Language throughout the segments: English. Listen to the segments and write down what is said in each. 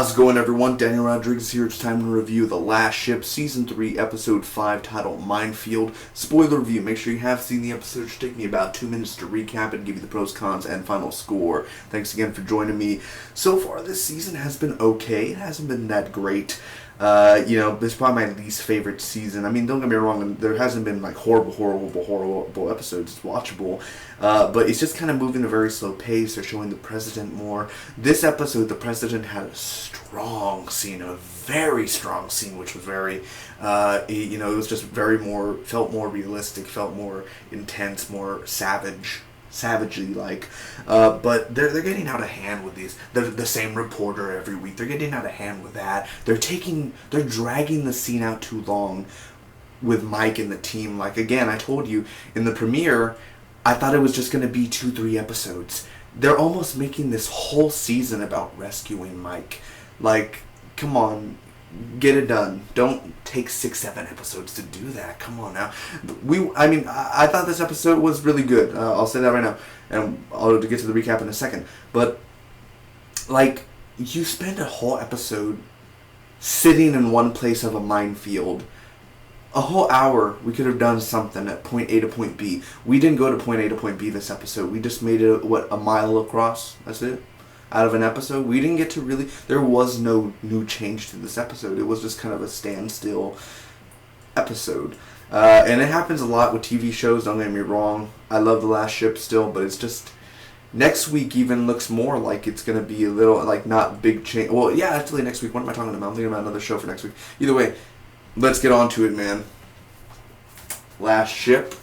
How's it going, everyone? Daniel Rodriguez here. It's time to review The Last Ship, Season 3, Episode 5, titled Minefield. Spoiler review. Make sure you have seen the episode. It should take me about 2 minutes to recap and give you the pros, cons, and final score. Thanks again for joining me. So far, this season has been okay. It hasn't been that great. This is probably my least favorite season. I mean, don't get me wrong, there hasn't been like horrible episodes. It's watchable. But it's just kind of moving at a very slow pace. They're showing the president more. This episode, the president had a strong scene, a very strong scene, which was very, it was just felt more realistic, felt more intense, more savagely like, but they're getting out of hand with these. They're the same reporter every week. They're getting out of hand with that. They're dragging the scene out too long with Mike and the team. Like, again, I told you in the premiere, I thought it was just going to be 2-3 episodes. They're almost making this whole season about rescuing Mike. Like, come on. Get it done. Don't take 6-7 episodes to do that. Come on now. I thought this episode was really good. I'll say that right now, and I'll get to the recap in a second. But like, you spend a whole episode sitting in one place of a minefield. A whole hour, we could have done something at point A to point B. We didn't go to point A to point B this episode. We just made it a mile across. That's it. Out of an episode, we didn't get to really. There was no new change to this episode. It was just kind of a standstill episode, and it happens a lot with TV shows. Don't get me wrong. I love The Last Ship still, but it's just next week even looks more like it's gonna be a little like not big change. Well, yeah, actually next week. What am I talking about? I'm thinking about another show for next week. Either way, let's get on to it, man. Last Ship.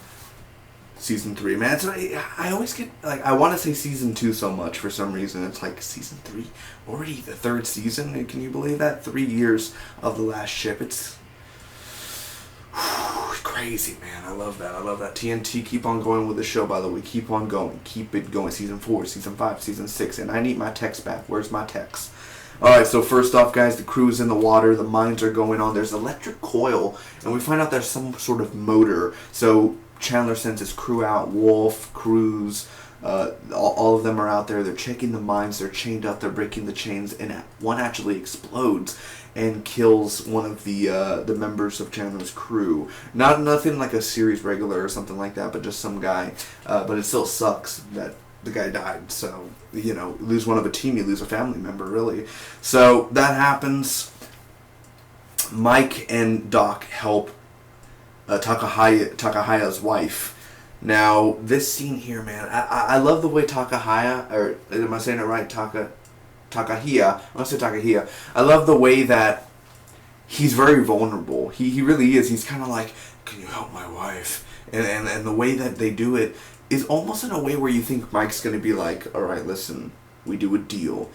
Season 3, man. It's, I always get, like, I want to say Season 2 so much for some reason. It's like, Season 3? Already the 3rd season? Can you believe that? 3 years of The Last Ship. It's crazy, man. I love that. I love that. TNT, keep on going with the show, by the way. Keep on going. Keep it going. Season 4, Season 5, Season 6. And I need my text back. Where's my text? Alright, so first off, guys, the crew's in the water. The mines are going on. There's electric coil. And we find out there's some sort of motor. So Chandler sends his crew out, Wolf, Cruz, all of them are out there. They're checking the mines, they're chained up, they're breaking the chains, and one actually explodes and kills one of the members of Chandler's crew. Nothing like a series regular or something like that, but just some guy. But it still sucks that the guy died. So, you lose one of a team, you lose a family member, really. So that happens. Mike and Doc help Takahaya's wife. Now, this scene here, man, I love the way Takahaya, or am I saying it right? Takahia. I'm going to say Takahia. I love the way that he's very vulnerable. He really is. He's kind of like, can you help my wife? And the way that they do it is almost in a way where you think Mike's going to be like, all right, listen, we do a deal.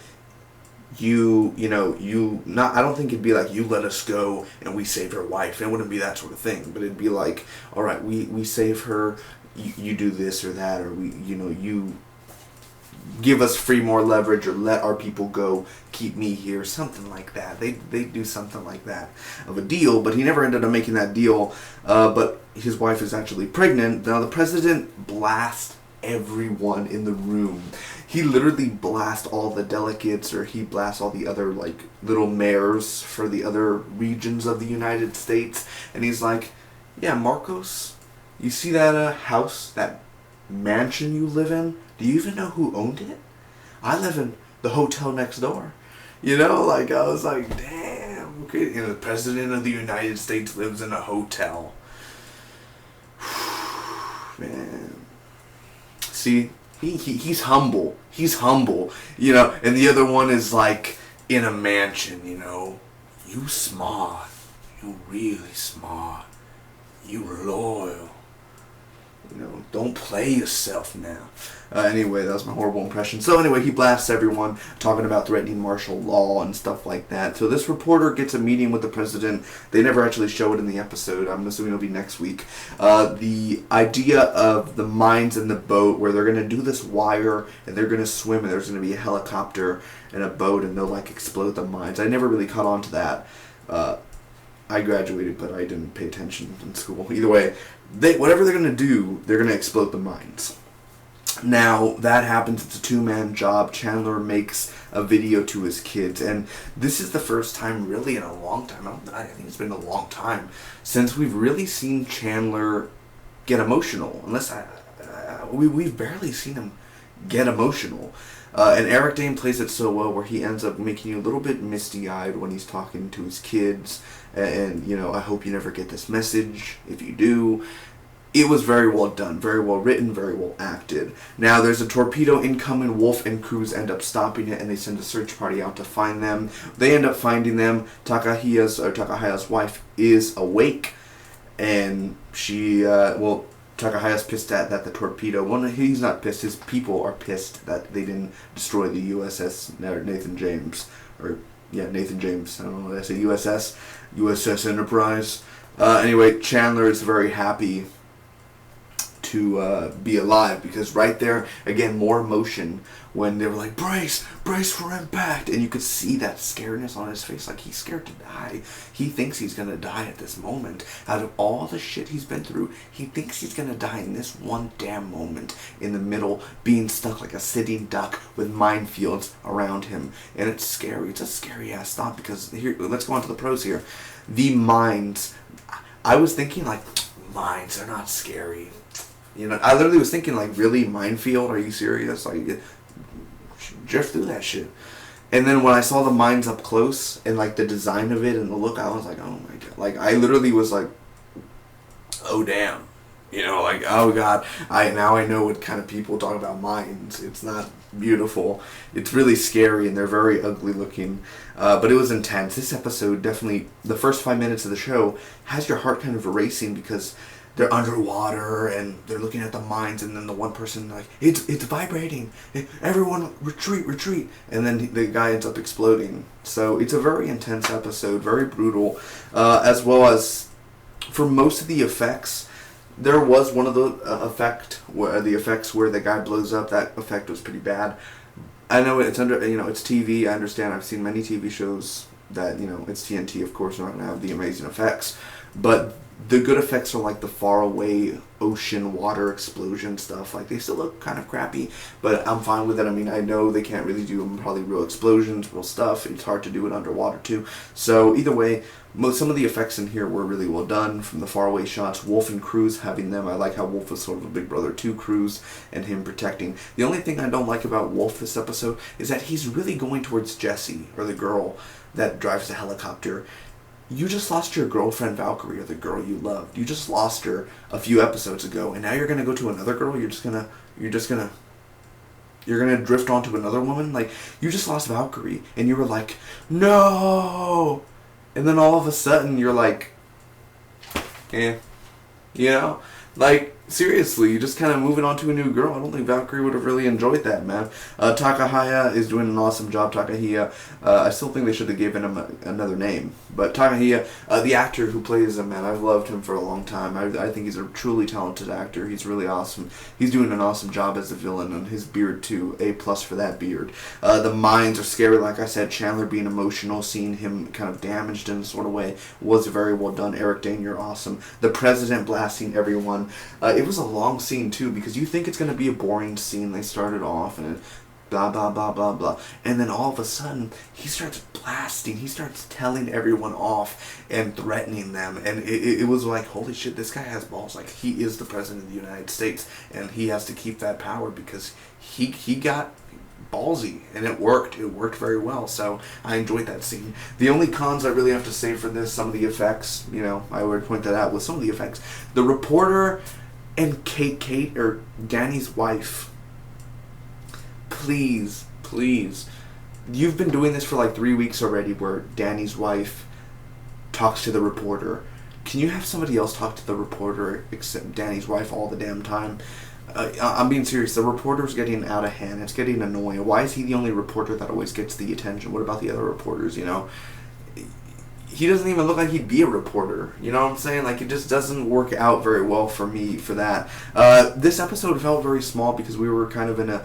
I don't think it'd be like, you let us go and we save your wife. It wouldn't be that sort of thing. But it'd be like, all right, we save her, you do this or that, or you give us more leverage, or let our people go, keep me here, something like that. They do something like that of a deal, but he never ended up making that deal. But his wife is actually pregnant. Now the president blasts everyone in the room. He literally blasts all the delegates, or he blasts all the other, like, little mayors for the other regions of the United States. And he's like, yeah, Marcos, you see that house, that mansion you live in? Do you even know who owned it? I live in the hotel next door. Like, I was like, damn, okay. The president of the United States lives in a hotel. Man. See? He's humble. He's humble. And the other one is like in a mansion, You smart. You really smart. You loyal. Don't play yourself now. Anyway, that was my horrible impression. So anyway, he blasts everyone, talking about threatening martial law and stuff like that. So this reporter gets a meeting with the president. They never actually show it in the episode. I'm assuming it'll be next week. The idea of the mines and the boat, where they're going to do this wire, and they're going to swim, and there's going to be a helicopter and a boat, and they'll, like, explode the mines. I never really caught on to that. I graduated, but I didn't pay attention in school. Either way, whatever they're going to do, they're going to explode the mines. Now, that happens, it's a two-man job. Chandler makes a video to his kids, and this is the first time really in a long time, I think it's been a long time, since we've really seen Chandler get emotional. We've barely seen him get emotional. And Eric Dane plays it so well where he ends up making you a little bit misty-eyed when he's talking to his kids, and I hope you never get this message. If you do, it was very well done, very well written, very well acted. Now, there's a torpedo incoming. Wolf and Cruz end up stopping it, and they send a search party out to find them. They end up finding them. Takahaya's wife is awake, and she, Takahaya's pissed at that the torpedo. Well, he's not pissed. His people are pissed that they didn't destroy the USS Nathan James. Nathan James. I don't know what I say. USS Enterprise. Anyway, Chandler is very happy to be alive, because right there, again, more emotion when they were like, brace for impact, and you could see that scaredness on his face, like he's scared to die. He thinks he's gonna die at this moment. Out of all the shit he's been through, he thinks he's gonna die in this one damn moment, in the middle, being stuck like a sitting duck with minefields around him. And it's scary. It's a scary ass thought, because here, let's go on to the pros here. The mines, I was thinking like, mines are not scary. I literally was thinking, like, really, Minefield? Are you serious? Like, drift through that shit. And then when I saw the mines up close, and, like, the design of it and the look, I was like, oh my god. Like, I literally was like, oh damn. Like, oh god. Now I know what kind of people talk about mines. It's not beautiful. It's really scary, and they're very ugly looking. But it was intense. This episode, definitely, the first 5 minutes of the show, has your heart kind of racing, because they're underwater and they're looking at the mines, and then the one person like, it's vibrating, everyone retreat, and then the guy ends up exploding. So it's a very intense episode, very brutal, as well as for most of the effects. There was one of the effects where the guy blows up. That effect was pretty bad. I know it's it's TV. I understand. I've seen many TV shows that it's TNT, of course, they're not gonna have the amazing effects, but the good effects are like the faraway ocean water explosion stuff. Like, they still look kind of crappy, but I'm fine with it. I mean, I know they can't really do probably real explosions, real stuff. It's hard to do it underwater too. So either way, some of the effects in here were really well done. From the faraway shots, Wolf and Cruz having them. I like how Wolf was sort of a big brother to Cruz, and him protecting. The only thing I don't like about Wolf this episode is that he's really going towards Jessie, or the girl that drives the helicopter. You just lost your girlfriend Valkyrie, or the girl you loved. You just lost her a few episodes ago, and now you're gonna go to another girl. You're gonna drift onto another woman. Like, you just lost Valkyrie, and you were like, no, and then all of a sudden you're like, like, seriously, you just kind of moving on to a new girl. I don't think Valkyrie would have really enjoyed that, man. Takahaya is doing an awesome job. Takahaya, I still think they should have given him another name. But Takahaya, the actor who plays him, man, I've loved him for a long time. I think he's a truly talented actor. He's really awesome. He's doing an awesome job as a villain, and his beard, too. A+ for that beard. The mines are scary, like I said. Chandler being emotional, seeing him kind of damaged in a sort of way, was very well done. Eric Dane, you're awesome. The president blasting everyone. It was a long scene, too, because you think it's going to be a boring scene. They started off, and blah, blah, blah, blah, blah. And then all of a sudden, he starts blasting. He starts telling everyone off and threatening them. And it was like, holy shit, this guy has balls. Like, he is the president of the United States, and he has to keep that power, because he got ballsy, and it worked very well. So I enjoyed that scene. The only cons I really have to say for this, some of the effects, I would point that out with some of the effects. The reporter and Kate, or Danny's wife, please, you've been doing this for like 3 weeks already, where Danny's wife talks to the reporter. Can you have somebody else talk to the reporter except Danny's wife all the damn time? I'm being serious. The reporter's getting out of hand. It's getting annoying. Why is he the only reporter that always gets the attention? What about the other reporters, He doesn't even look like he'd be a reporter. You know what I'm saying? Like, it just doesn't work out very well for me for that. This episode felt very small because we were kind of in a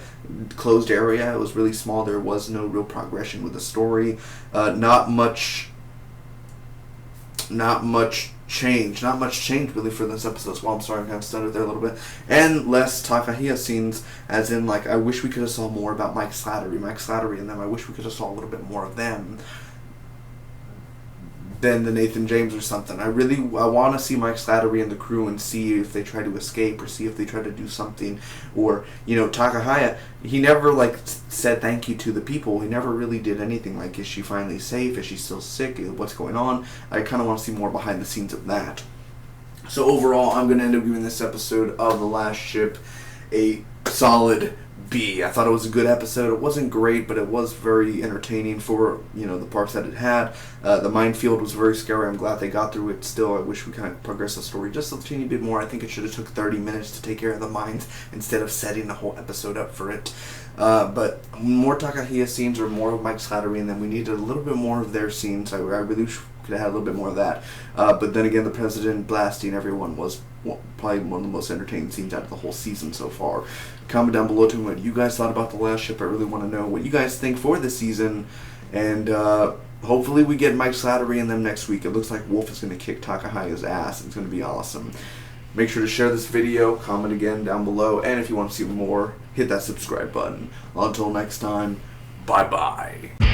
closed area. It was really small. There was no real progression with the story. Not much change. Not much change really for this episode. Well, I'm sorry, I kind of stuttered there a little bit. And less Takahaya scenes, as in, like, I wish we could have saw more about Mike Slattery and them. I wish we could have saw a little bit more of them than the Nathan James or something. I want to see Mike Slattery and the crew and see if they try to escape or see if they try to do something. Or, Takahaya, he never, said thank you to the people. He never really did anything. Like, is she finally safe? Is she still sick? What's going on? I kind of want to see more behind the scenes of that. So overall, I'm going to end up giving this episode of The Last Ship a solid B. I thought it was a good episode. It wasn't great, but it was very entertaining for, the parts that it had. The Minefield was very scary. I'm glad they got through it still. I wish we kind of progressed the story just a teeny bit more. I think it should have took 30 minutes to take care of the mines instead of setting the whole episode up for it. But more Takahaya scenes or more of Mike Slattery, and then we needed a little bit more of their scenes. I really wish we could have had a little bit more of that. But then again, the president blasting everyone was probably one of the most entertaining scenes out of the whole season so far. Comment down below to me what you guys thought about The Last Ship. I really want to know what you guys think for this season. And hopefully we get Mike Slattery and them next week. It looks like Wolf is going to kick Takahaya's ass. It's going to be awesome. Make sure to share this video, comment again down below, and if you want to see more, hit that subscribe button. Until next time, bye-bye.